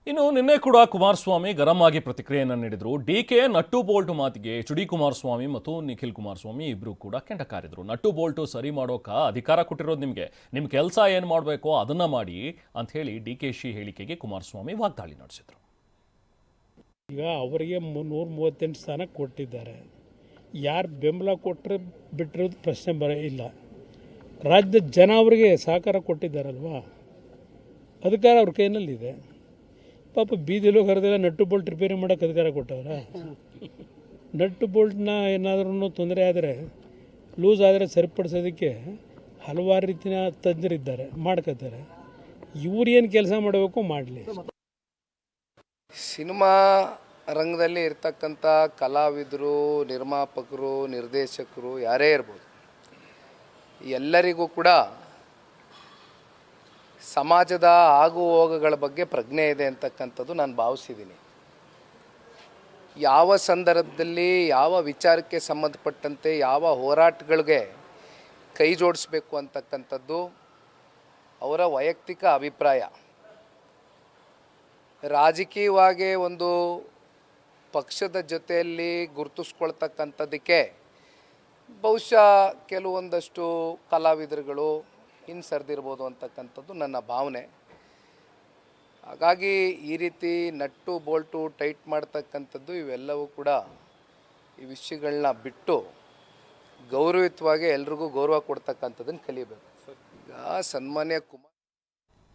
ಇನ್ನು ನಿನ್ನೆ ಕೂಡ ಕುಮಾರಸ್ವಾಮಿ ಗರಂ ಆಗಿ ಪ್ರತಿಕ್ರಿಯೆಯನ್ನು ನೀಡಿದರು. ಡಿಕೆ ನಟ್ಟು ಬೋಲ್ಟ್ ಮಾತಿಗೆ ಎಚ್.ಡಿ. ಕುಮಾರಸ್ವಾಮಿ ಮತ್ತು ನಿಖಿಲ್ ಕುಮಾರಸ್ವಾಮಿ ಇಬ್ಬರು ಕೂಡ ಕೆಂಡ ಕಾರಿದ್ರು. ನಟ್ಟು ಬೋಲ್ಟು ಸರಿ ಮಾಡೋಕ ಅಧಿಕಾರ ಕೊಟ್ಟಿರೋದು ನಿಮಗೆ, ನಿಮ್ಮ ಕೆಲಸ ಏನು ಮಾಡಬೇಕೋ ಅದನ್ನ ಮಾಡಿ ಅಂತ ಹೇಳಿ ಡಿ.ಕೆ.ಶಿ ಹೇಳಿಕೆಗೆ ಕುಮಾರಸ್ವಾಮಿ ವಾಗ್ದಾಳಿ ನಡೆಸಿದರು. ಈಗ ಅವರಿಗೆ 138 ಸ್ಥಾನ ಕೊಟ್ಟಿದ್ದಾರೆ. ಯಾರು ಬೆಂಬಲ ಕೊಟ್ಟರೆ ಬಿಟ್ಟಿರೋದು ಪ್ರಶ್ನೆ ಇಲ್ಲ. ರಾಜ್ಯದ ಜನ ಅವರಿಗೆ ಸಹಕಾರ ಕೊಟ್ಟಿದ್ದಾರಲ್ವಾ, ಅಧಿಕಾರ ಅವ್ರ ಕೈನಲ್ಲಿದೆ. ಪಾಪ ಬೀದಿಲೋ ಕರೆದೆಲ್ಲ ನಟ್ಟು ಬೋಲ್ಟ್ ರಿಪೇರಿ ಮಾಡೋಕ್ಕೆ ಅಧಿಕಾರ ಕೊಟ್ಟವ್ರ. ನಟ್ಟು ಬೋಲ್ಟ್ನ ಏನಾದ್ರೂ ತೊಂದರೆ ಆದರೆ, ಲೂಸ್ ಆದರೆ ಸರಿಪಡಿಸೋದಕ್ಕೆ ಹಲವಾರು ರೀತಿಯ ತಜ್ಞರಿದ್ದಾರೆ, ಮಾಡ್ಕೋತಾರೆ. ಇವ್ರು ಏನು ಕೆಲಸ ಮಾಡಬೇಕು ಮಾಡಲಿ. ಸಿನಿಮಾ ರಂಗದಲ್ಲಿ ಇರ್ತಕ್ಕಂಥ ಕಲಾವಿದರು, ನಿರ್ಮಾಪಕರು, ನಿರ್ದೇಶಕರು ಯಾರೇ ಇರ್ಬೋದು, ಎಲ್ಲರಿಗೂ ಕೂಡ ಸಮಾಜದ ಆಗು ಹೋಗುಗಳ ಬಗ್ಗೆ ಪ್ರಜ್ಞೆ ಇದೆ ಅಂತಕ್ಕಂಥದ್ದು ನಾನು ಭಾವಿಸಿದ್ದೀನಿ. ಯಾವ ಸಂದರ್ಭದಲ್ಲಿ ಯಾವ ವಿಚಾರಕ್ಕೆ ಸಂಬಂಧಪಟ್ಟಂತೆ ಯಾವ ಹೋರಾಟಗಳಿಗೆ ಕೈ ಜೋಡಿಸ್ಬೇಕು ಅಂತಕ್ಕಂಥದ್ದು ಅವರ ವೈಯಕ್ತಿಕ ಅಭಿಪ್ರಾಯ. ರಾಜಕೀಯವಾಗಿ ಒಂದು ಪಕ್ಷದ ಜೊತೆಯಲ್ಲಿ ಗುರುತಿಸ್ಕೊಳ್ತಕ್ಕಂಥದ್ದಕ್ಕೆ ಬಹುಶಃ ಕೆಲವೊಂದಷ್ಟು ಕಲಾವಿದರುಗಳು ಹಿಂಸರಿದಿರ್ಬೋದು ಅಂತಕ್ಕಂಥದ್ದು ನನ್ನ ಭಾವನೆ. ಹಾಗಾಗಿ ಈ ರೀತಿ ನಟ್ಟು ಬೋಲ್ಟು ಟೈಟ್ ಮಾಡ್ತಕ್ಕಂಥದ್ದು ಇವೆಲ್ಲವೂ ಕೂಡ ಈ ವಿಷಯಗಳನ್ನ ಬಿಟ್ಟು ಗೌರವಯುತವಾಗಿ ಎಲ್ರಿಗೂ ಗೌರವ ಕೊಡ್ತಕ್ಕಂಥದ್ದನ್ನು ಕಲಿಬೇಕು. ಈಗ ಸನ್ಮಾನ್ಯ